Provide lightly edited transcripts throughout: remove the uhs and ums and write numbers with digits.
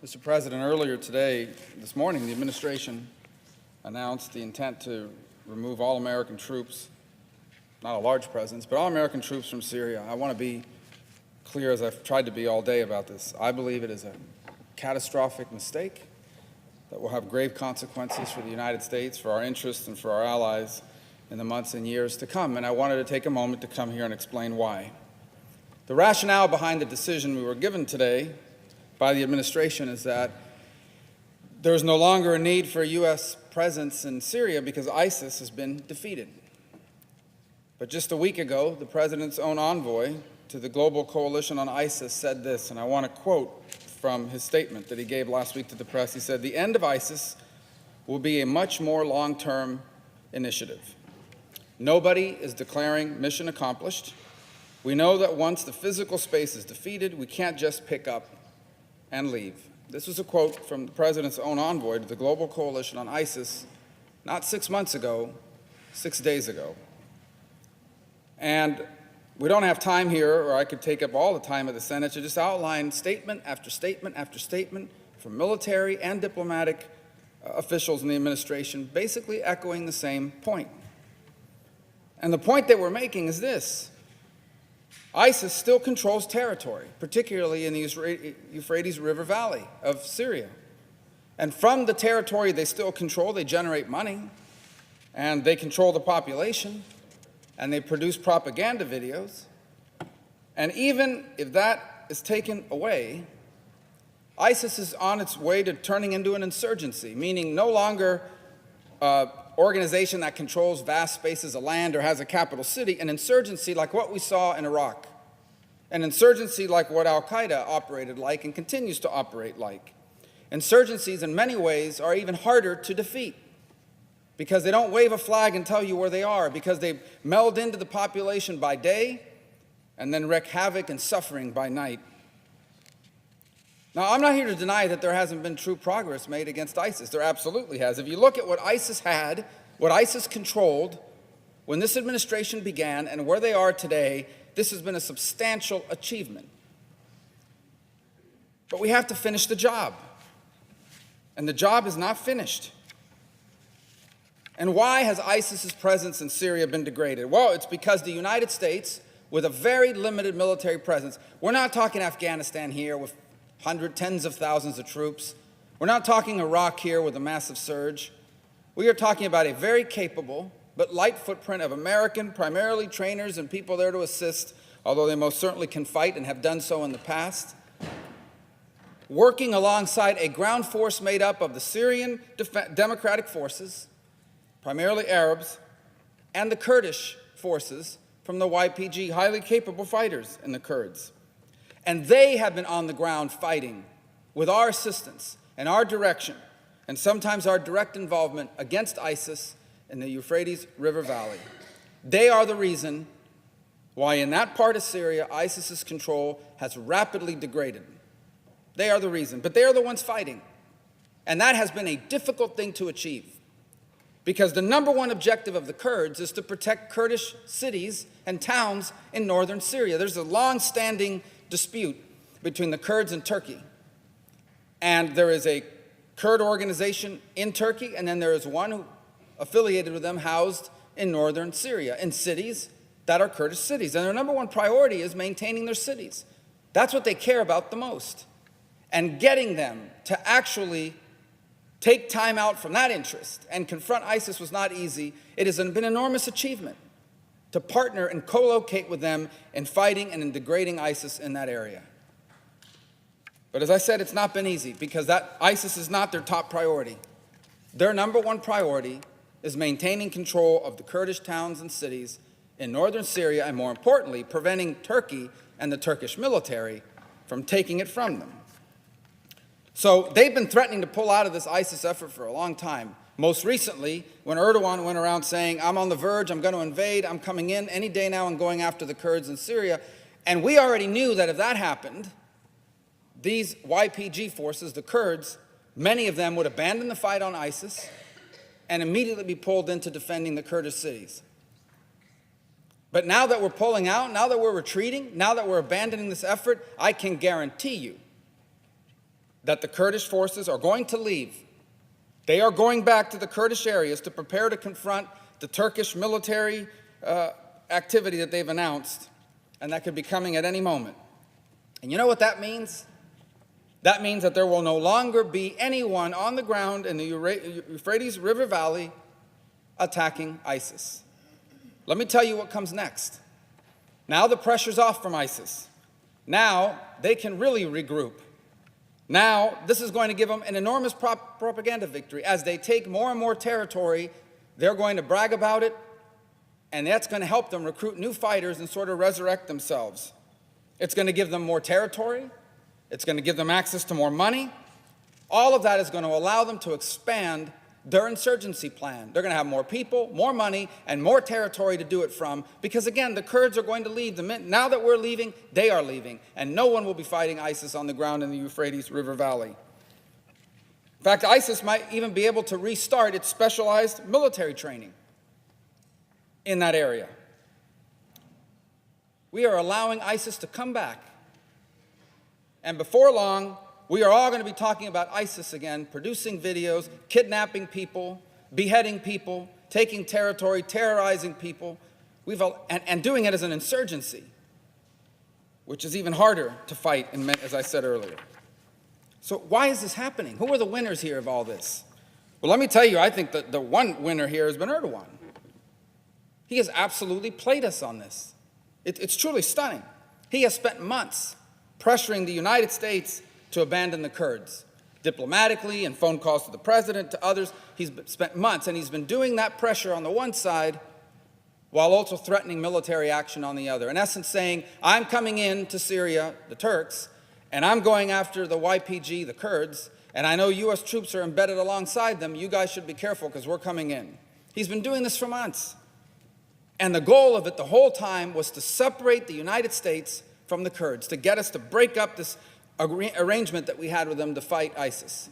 Mr. President, earlier this morning, the administration announced the intent to remove all American troops, not a large presence, but all American troops from Syria. I want to be clear, as I've tried to be all day about this. I believe it is a catastrophic mistake that will have grave consequences for the United States, for our interests, and for our allies in the months and years to come. And I wanted to take a moment to come here and explain why. The rationale behind the decision we were given today by the administration is that there is no longer a need for a U.S. presence in Syria because ISIS has been defeated. But just a week ago, the President's own envoy to the Global Coalition on ISIS said this, and I want to quote from his statement that he gave last week to the press. He said, "The end of ISIS will be a much more long-term initiative. Nobody is declaring mission accomplished. We know that once the physical space is defeated, we can't just pick up and leave." This was a quote from the President's own envoy to the Global Coalition on ISIS, not 6 months ago, 6 days ago. And we don't have time here, or I could take up all the time of the Senate, to just outline statement after statement after statement from military and diplomatic officials in the administration, basically echoing the same point. And the point that we're making is this: ISIS still controls territory, particularly in the Euphrates River Valley of Syria. And from the territory they still control, they generate money, and they control the population, and they produce propaganda videos. And even if that is taken away, ISIS is on its way to turning into an insurgency, meaning no longer organization that controls vast spaces of land or has a capital city, an insurgency like what we saw in Iraq, an insurgency like what al-Qaeda operated like and continues to operate like. Insurgencies in many ways are even harder to defeat because they don't wave a flag and tell you where they are, because they meld into the population by day and then wreak havoc and suffering by night. Now, I'm not here to deny that there hasn't been true progress made against ISIS. There absolutely has. If you look at what ISIS had, what ISIS controlled when this administration began and where they are today, this has been a substantial achievement. But we have to finish the job. And the job is not finished. And why has ISIS's presence in Syria been degraded? Well, it's because the United States, with a very limited military presence, we're not talking Afghanistan here with tens of thousands of troops. We're not talking Iraq here with a massive surge. We are talking about a very capable but light footprint of American, primarily trainers and people there to assist, although they most certainly can fight and have done so in the past, working alongside a ground force made up of the Syrian Democratic Forces, primarily Arabs, and the Kurdish forces from the YPG, highly capable fighters in the Kurds. And they have been on the ground fighting with our assistance and our direction, and sometimes our direct involvement against ISIS in the Euphrates River Valley. They are the reason why in that part of Syria, ISIS's control has rapidly degraded. They are the reason, but they are the ones fighting. And that has been a difficult thing to achieve, because the number one objective of the Kurds is to protect Kurdish cities and towns in northern Syria. There's a long-standing dispute between the Kurds and Turkey. And there is a Kurd organization in Turkey, and then there is one affiliated with them housed in northern Syria, in cities that are Kurdish cities. And their number one priority is maintaining their cities. That's what they care about the most. And getting them to actually take time out from that interest and confront ISIS was not easy. It has been an enormous achievement to partner and co-locate with them in fighting and in degrading ISIS in that area. But as I said, it's not been easy, because ISIS is not their top priority. Their number one priority is maintaining control of the Kurdish towns and cities in northern Syria, and more importantly, preventing Turkey and the Turkish military from taking it from them. So they've been threatening to pull out of this ISIS effort for a long time. Most recently, when Erdogan went around saying, "I'm on the verge, I'm going to invade, I'm coming in any day now and going after the Kurds in Syria." And we already knew that if that happened, these YPG forces, the Kurds, many of them would abandon the fight on ISIS and immediately be pulled into defending the Kurdish cities. But now that we're pulling out, now that we're retreating, now that we're abandoning this effort, I can guarantee you that the Kurdish forces are going to leave. They are going back to the Kurdish areas to prepare to confront the Turkish military activity that they've announced, and that could be coming at any moment. And you know what that means? That means that there will no longer be anyone on the ground in the Euphrates River Valley attacking ISIS. Let me tell you what comes next. Now the pressure's off from ISIS. Now they can really regroup. Now this is going to give them an enormous propaganda victory. As they take more and more territory, they're going to brag about it, and that's going to help them recruit new fighters and sort of resurrect themselves. It's going to give them more territory. It's going to give them access to more money. All of that is going to allow them to expand their insurgency plan. They're going to have more people, more money, and more territory to do it from, because again, the Kurds are going to leave. Now that we're leaving, they are leaving, and no one will be fighting ISIS on the ground in the Euphrates River Valley. In fact, ISIS might even be able to restart its specialized military training in that area. We are allowing ISIS to come back, and before long, we are all going to be talking about ISIS again, producing videos, kidnapping people, beheading people, taking territory, terrorizing people, and doing it as an insurgency, which is even harder to fight, as I said earlier. So why is this happening? Who are the winners here of all this? Well, let me tell you, I think that the one winner here has been Erdogan. He has absolutely played us on this. It's truly stunning. He has spent months pressuring the United States to abandon the Kurds. Diplomatically, and phone calls to the president, to others, he's spent months, and he's been doing that pressure on the one side while also threatening military action on the other. In essence saying, I'm coming in to Syria, the Turks, and I'm going after the YPG, the Kurds, and I know US troops are embedded alongside them. You guys should be careful because we're coming in. He's been doing this for months. And the goal of it the whole time was to separate the United States from the Kurds, to get us to break up this arrangement that we had with them to fight ISIS.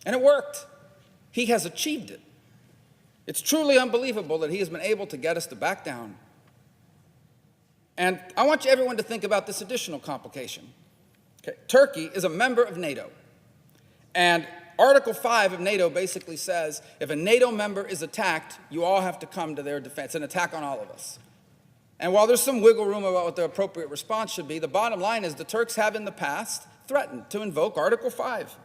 And it worked. He has achieved it. It's truly unbelievable that he has been able to get us to back down. And I want everyone to think about this additional complication. Okay. Turkey is a member of NATO. And Article 5 of NATO basically says if a NATO member is attacked, you all have to come to their defense, an attack on all of us. And while there's some wiggle room about what the appropriate response should be, the bottom line is the Turks have in the past threatened to invoke Article 5.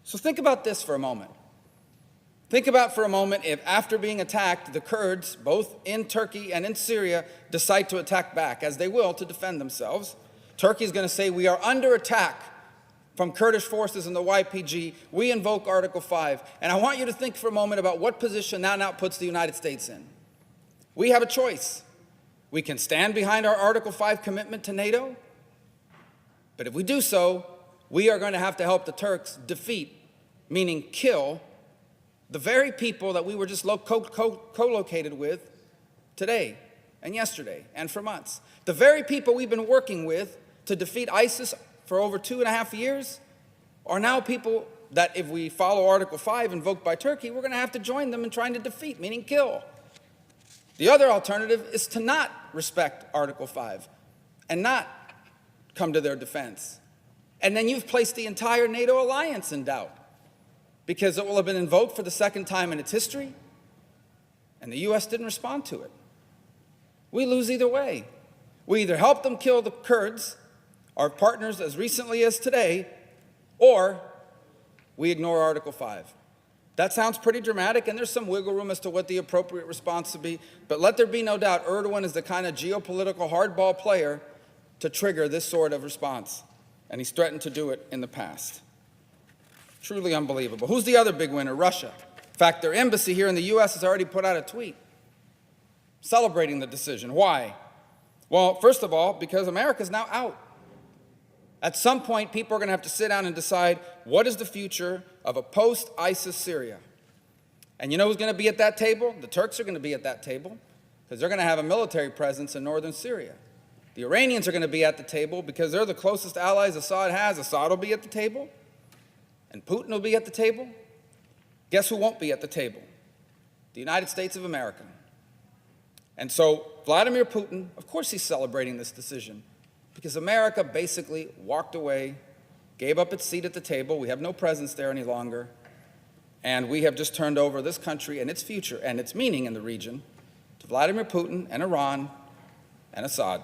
So think about this for a moment. Think about for a moment if after being attacked, the Kurds, both in Turkey and in Syria, decide to attack back, as they will, to defend themselves. Turkey is going to say, we are under attack from Kurdish forces and the YPG. We invoke Article 5. And I want you to think for a moment about what position that now puts the United States in. We have a choice. We can stand behind our Article 5 commitment to NATO, but if we do so, we are going to have to help the Turks defeat, meaning kill, the very people that we were just co-located with today and yesterday and for months. The very people we've been working with to defeat ISIS for over 2.5 years are now people that, if we follow Article 5 invoked by Turkey, we're going to have to join them in trying to defeat, meaning kill. The other alternative is to not respect Article 5 and not come to their defense. And then you've placed the entire NATO alliance in doubt because it will have been invoked for the second time in its history, and the US didn't respond to it. We lose either way. We either help them kill the Kurds, our partners as recently as today, or we ignore Article 5. That sounds pretty dramatic, and there's some wiggle room as to what the appropriate response would be, but let there be no doubt Erdogan is the kind of geopolitical hardball player to trigger this sort of response, and he's threatened to do it in the past. Truly unbelievable. Who's the other big winner? Russia. In fact, their embassy here in the US has already put out a tweet celebrating the decision. Why? Well, first of all, because America's now out. At some point, people are going to have to sit down and decide what is the future of a post-ISIS Syria. And you know who's going to be at that table? The Turks are going to be at that table because they're going to have a military presence in northern Syria. The Iranians are going to be at the table because they're the closest allies Assad has. Assad will be at the table, and Putin will be at the table. Guess who won't be at the table? The United States of America. And so Vladimir Putin, of course he's celebrating this decision, because America basically walked away gave up its seat at the table. We have no presence there any longer. And we have just turned over this country and its future and its meaning in the region to Vladimir Putin and Iran and Assad.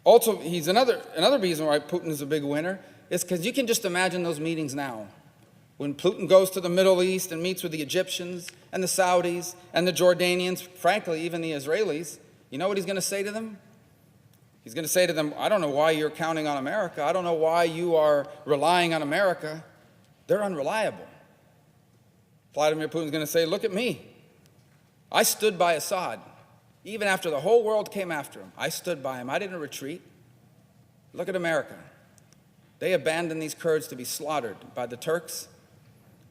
Also, he's another reason why Putin is a big winner is because you can just imagine those meetings now. When Putin goes to the Middle East and meets with the Egyptians and the Saudis and the Jordanians, frankly, even the Israelis, you know what he's going to say to them? He's going to say to them, I don't know why you're counting on America. I don't know why you are relying on America. They're unreliable. Vladimir Putin's going to say, look at me. I stood by Assad. Even after the whole world came after him, I stood by him. I didn't retreat. Look at America. They abandoned these Kurds to be slaughtered by the Turks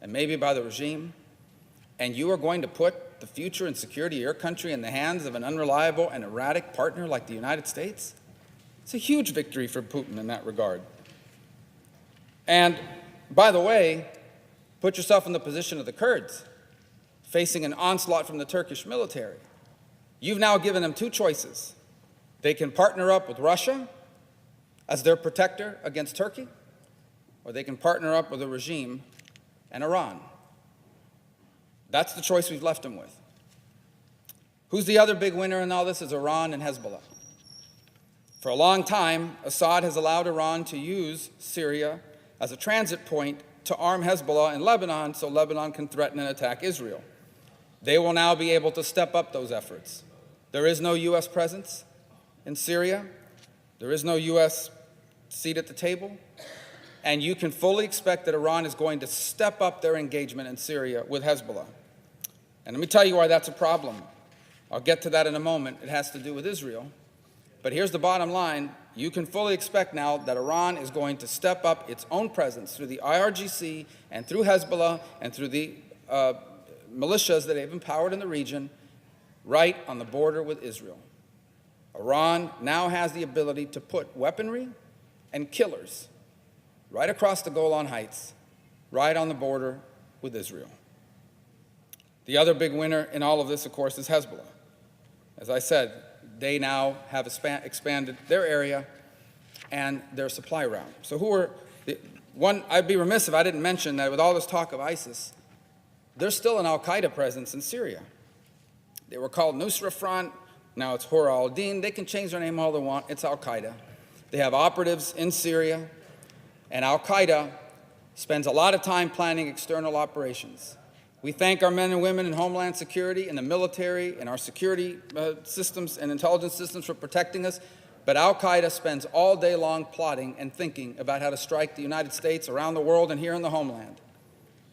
and maybe by the regime. And you are going to put the future and security of your country in the hands of an unreliable and erratic partner like the United States? It's a huge victory for Putin in that regard. And by the way, put yourself in the position of the Kurds, facing an onslaught from the Turkish military. You've now given them two choices. They can partner up with Russia as their protector against Turkey, or they can partner up with a regime and Iran. That's the choice we've left them with. Who's the other big winner in all this is Iran and Hezbollah. For a long time, Assad has allowed Iran to use Syria as a transit point to arm Hezbollah in Lebanon so Lebanon can threaten and attack Israel. They will now be able to step up those efforts. There is no U.S. presence in Syria. There is no U.S. seat at the table. And you can fully expect that Iran is going to step up their engagement in Syria with Hezbollah. And let me tell you why that's a problem. I'll get to that in a moment. It has to do with Israel. But here's the bottom line. You can fully expect now that Iran is going to step up its own presence through the IRGC and through Hezbollah and through the militias that they've empowered in the region right on the border with Israel. Iran now has the ability to put weaponry and killers right across the Golan Heights, right on the border with Israel. The other big winner in all of this, of course, is Hezbollah. As I said, they now have expanded their area and their supply route. So who are one? I'd be remiss if I didn't mention that with all this talk of ISIS, there's still an al-Qaeda presence in Syria. They were called Nusra Front, now it's Hur al-Din. They can change their name all they want, it's al-Qaeda. They have operatives in Syria, and al-Qaeda spends a lot of time planning external operations. We thank our men and women in Homeland Security and the military and our security systems and intelligence systems for protecting us, but al-Qaeda spends all day long plotting and thinking about how to strike the United States, around the world, and here in the homeland.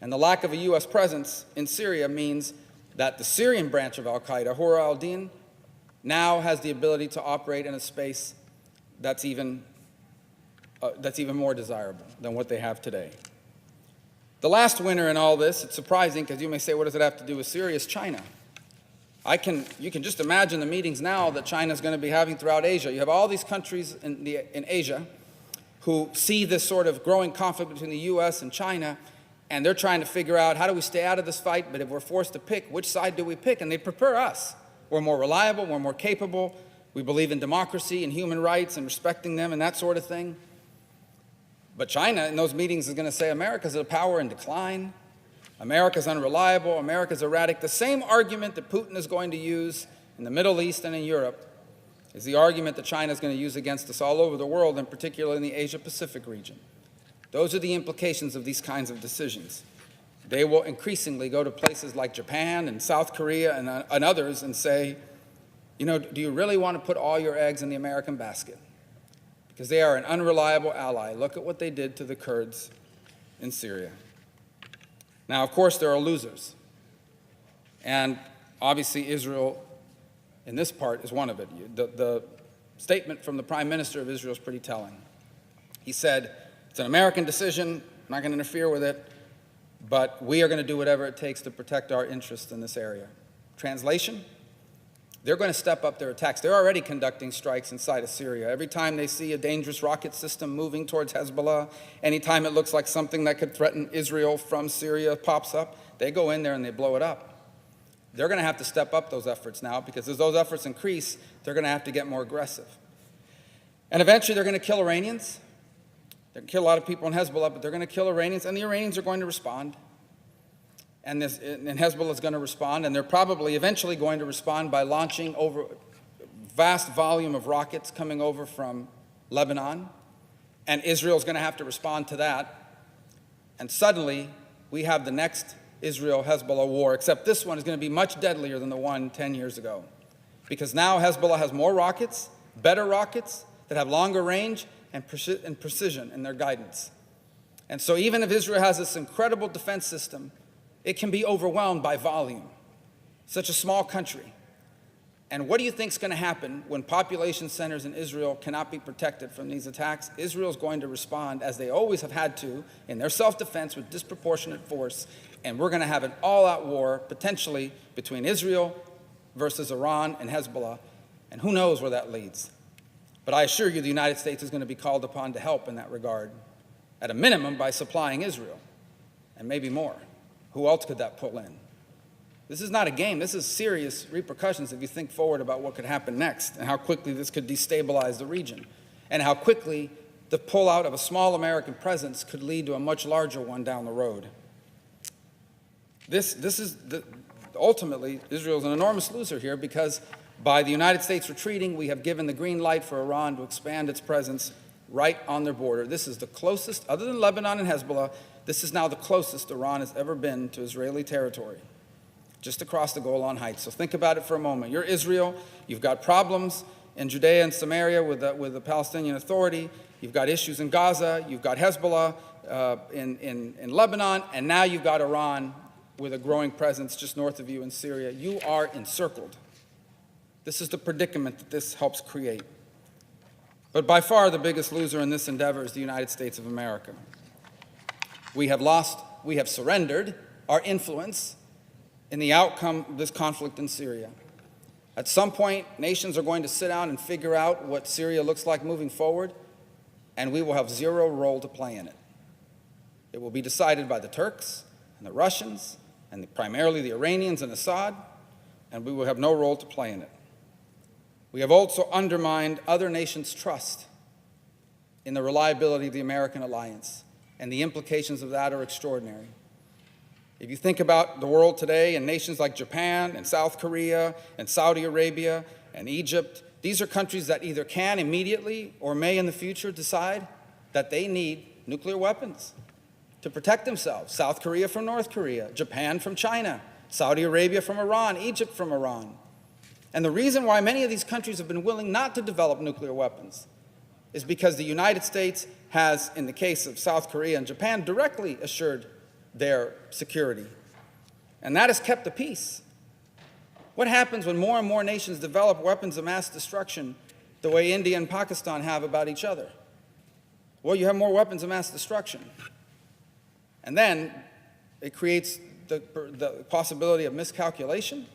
And the lack of a U.S. presence in Syria means that the Syrian branch of al-Qaeda, Hur al-Din, now has the ability to operate in a space that's even more desirable than what they have today. The last winner in all this, it's surprising because you may say, what does it have to do with Syria, is China. You can just imagine the meetings now that China's going to be having throughout Asia. You have all these countries in Asia who see this sort of growing conflict between the U.S. and China, and they're trying to figure out, how do we stay out of this fight? But if we're forced to pick, which side do we pick? And they prefer us. We're more reliable, we're more capable, we believe in democracy and human rights and respecting them and that sort of thing. But China in those meetings is going to say America's a power in decline, America's unreliable, America's erratic. The same argument that Putin is going to use in the Middle East and in Europe is the argument that China is going to use against us all over the world, and particularly in the Asia-Pacific region. Those are the implications of these kinds of decisions. They will increasingly go to places like Japan and South Korea and others and say, you know, do you really want to put all your eggs in the American basket? Because they are an unreliable ally. Look at what they did to the Kurds in Syria. Now, of course, there are losers. And obviously, Israel, in this part, is one of it. The statement from the Prime Minister of Israel is pretty telling. He said, it's an American decision, I'm not going to interfere with it, but we are going to do whatever it takes to protect our interests in this area. Translation? They're going to step up their attacks. They're already conducting strikes inside of Syria. Every time they see a dangerous rocket system moving towards Hezbollah, anytime it looks like something that could threaten Israel from Syria pops up, they go in there and they blow it up. They're going to have to step up those efforts now, because as those efforts increase, they're going to have to get more aggressive. And eventually they're going to kill Iranians. They're going to kill a lot of people in Hezbollah, but they're going to kill Iranians, and the Iranians are going to respond. And Hezbollah is going to respond, and they're probably eventually going to respond by launching over vast volume of rockets coming over from Lebanon, and Israel's going to have to respond to that. And suddenly, we have the next Israel-Hezbollah war, except this one is going to be much deadlier than the one 10 years ago. Because now Hezbollah has more rockets, better rockets, that have longer range and precision in their guidance. And so even if Israel has this incredible defense system, it can be overwhelmed by volume. Such a small country. And what do you think is going to happen when population centers in Israel cannot be protected from these attacks? Israel is going to respond, as they always have had to, in their self-defense with disproportionate force, and we're going to have an all-out war, potentially, between Israel versus Iran and Hezbollah, and who knows where that leads. But I assure you the United States is going to be called upon to help in that regard, at a minimum by supplying Israel, and maybe more. Who else could that pull in? This is not a game. This is serious repercussions if you think forward about what could happen next and how quickly this could destabilize the region and how quickly the pullout of a small American presence could lead to a much larger one down the road. Ultimately, Israel is an enormous loser here because by the United States retreating, we have given the green light for Iran to expand its presence right on their border. This is the closest, other than Lebanon and Hezbollah, this is now the closest Iran has ever been to Israeli territory, just across the Golan Heights. So think about it for a moment. You're Israel. You've got problems in Judea and Samaria with the Palestinian Authority. You've got issues in Gaza. You've got Hezbollah in Lebanon. And now you've got Iran with a growing presence just north of you in Syria. You are encircled. This is the predicament that this helps create. But by far the biggest loser in this endeavor is the United States of America. We have surrendered our influence in the outcome of this conflict in Syria. At some point, nations are going to sit down and figure out what Syria looks like moving forward, and we will have zero role to play in it. It will be decided by the Turks and the Russians, and primarily the Iranians and Assad, and we will have no role to play in it. We have also undermined other nations' trust in the reliability of the American alliance, and the implications of that are extraordinary. If you think about the world today and nations like Japan and South Korea and Saudi Arabia and Egypt, these are countries that either can immediately or may in the future decide that they need nuclear weapons to protect themselves. South Korea from North Korea, Japan from China, Saudi Arabia from Iran, Egypt from Iran. And the reason why many of these countries have been willing not to develop nuclear weapons is because the United States has, in the case of South Korea and Japan, directly assured their security. And that has kept the peace. What happens when more and more nations develop weapons of mass destruction the way India and Pakistan have about each other? Well, you have more weapons of mass destruction. And then it creates the possibility of miscalculation,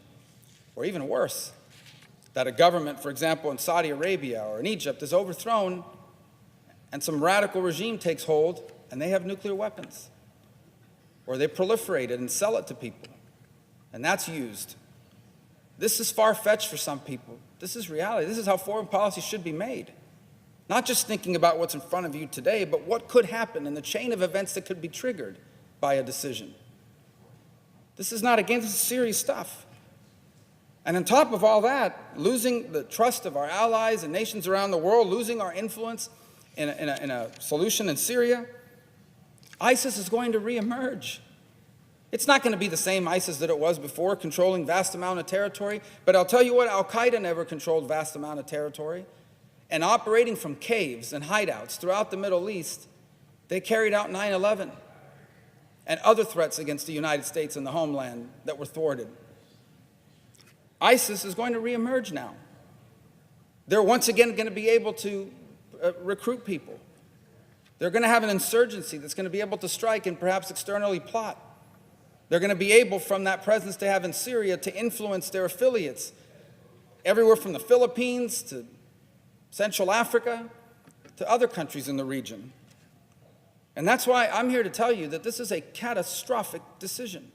or even worse, that a government, for example, in Saudi Arabia or in Egypt is overthrown and some radical regime takes hold and they have nuclear weapons. Or they proliferate it and sell it to people. And that's used. This is far-fetched for some people. This is reality. This is how foreign policy should be made. Not just thinking about what's in front of you today, but what could happen in the chain of events that could be triggered by a decision. This is not a game. This is serious stuff. And on top of all that, losing the trust of our allies and nations around the world, losing our influence in a solution in Syria, ISIS is going to reemerge. It's not going to be the same ISIS that it was before, controlling vast amount of territory. But I'll tell you what, Al-Qaeda never controlled vast amount of territory. And operating from caves and hideouts throughout the Middle East, they carried out 9/11 and other threats against the United States and the homeland that were thwarted. ISIS is going to reemerge now. They're once again going to be able to recruit people. They're going to have an insurgency that's going to be able to strike and perhaps externally plot. They're going to be able, from that presence they have in Syria, to influence their affiliates everywhere from the Philippines to Central Africa to other countries in the region. And that's why I'm here to tell you that this is a catastrophic decision.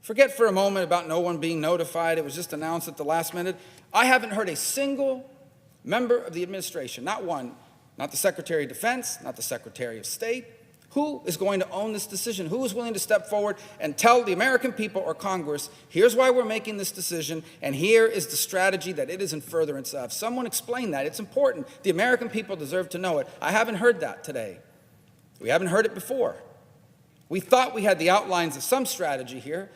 Forget for a moment about no one being notified. It was just announced at the last minute. I haven't heard a single member of the administration, not one, Not the Secretary of Defense, not the Secretary of State. Who is going to own this decision? Who is willing to step forward and tell the American people or Congress, here's why we're making this decision, and here is the strategy that it is in furtherance of? Someone explain that. It's important. The American people deserve to know it. I haven't heard that today. We haven't heard it before. We thought we had the outlines of some strategy here.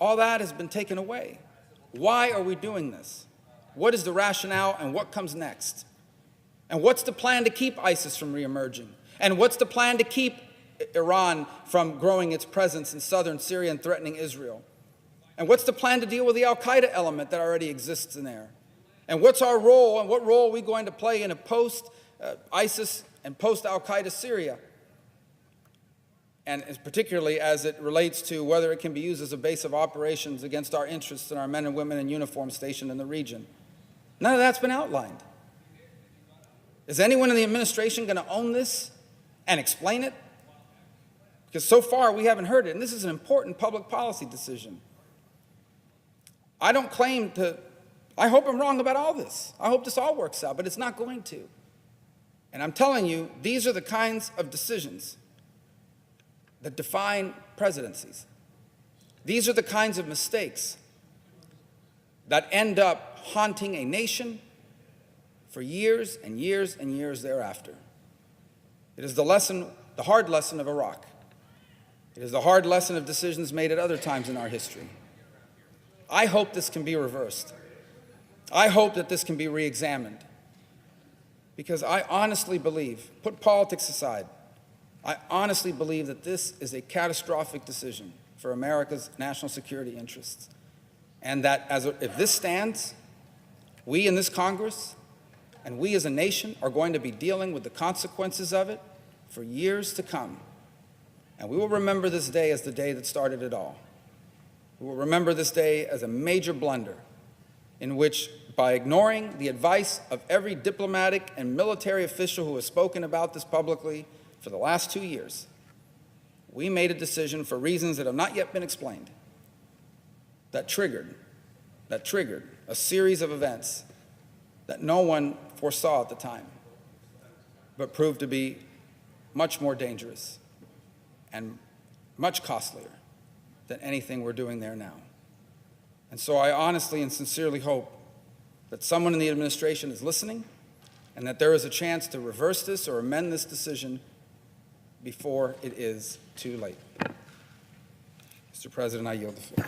All that has been taken away. Why are we doing this? What is the rationale and what comes next? And what's the plan to keep ISIS from reemerging? And what's the plan to keep Iran from growing its presence in southern Syria and threatening Israel? And what's the plan to deal with the al-Qaeda element that already exists in there? And what's our role, and what role are we going to play in a post-ISIS and post-al-Qaeda Syria? And particularly as it relates to whether it can be used as a base of operations against our interests and our men and women in uniform stationed in the region. None of that's been outlined. Is anyone in the administration going to own this and explain it? Because so far we haven't heard it, and this is an important public policy decision. I don't claim to, I hope I'm wrong about all this. I hope this all works out, but it's not going to. And I'm telling you, these are the kinds of decisions that define presidencies. These are the kinds of mistakes that end up haunting a nation for years and years and years thereafter. It is the lesson, the hard lesson of Iraq. It is the hard lesson of decisions made at other times in our history. I hope this can be reversed. I hope that this can be re-examined. Because I honestly believe, put politics aside, I honestly believe that this is a catastrophic decision for America's national security interests. And that if this stands, we in this Congress and we as a nation are going to be dealing with the consequences of it for years to come. And we will remember this day as the day that started it all. We will remember this day as a major blunder in which, by ignoring the advice of every diplomatic and military official who has spoken about this publicly for the last 2 years, we made a decision for reasons that have not yet been explained that triggered a series of events that no one foresaw at the time, but proved to be much more dangerous and much costlier than anything we're doing there now. And so I honestly and sincerely hope that someone in the administration is listening and that there is a chance to reverse this or amend this decision before it is too late. Mr. President, I yield the floor.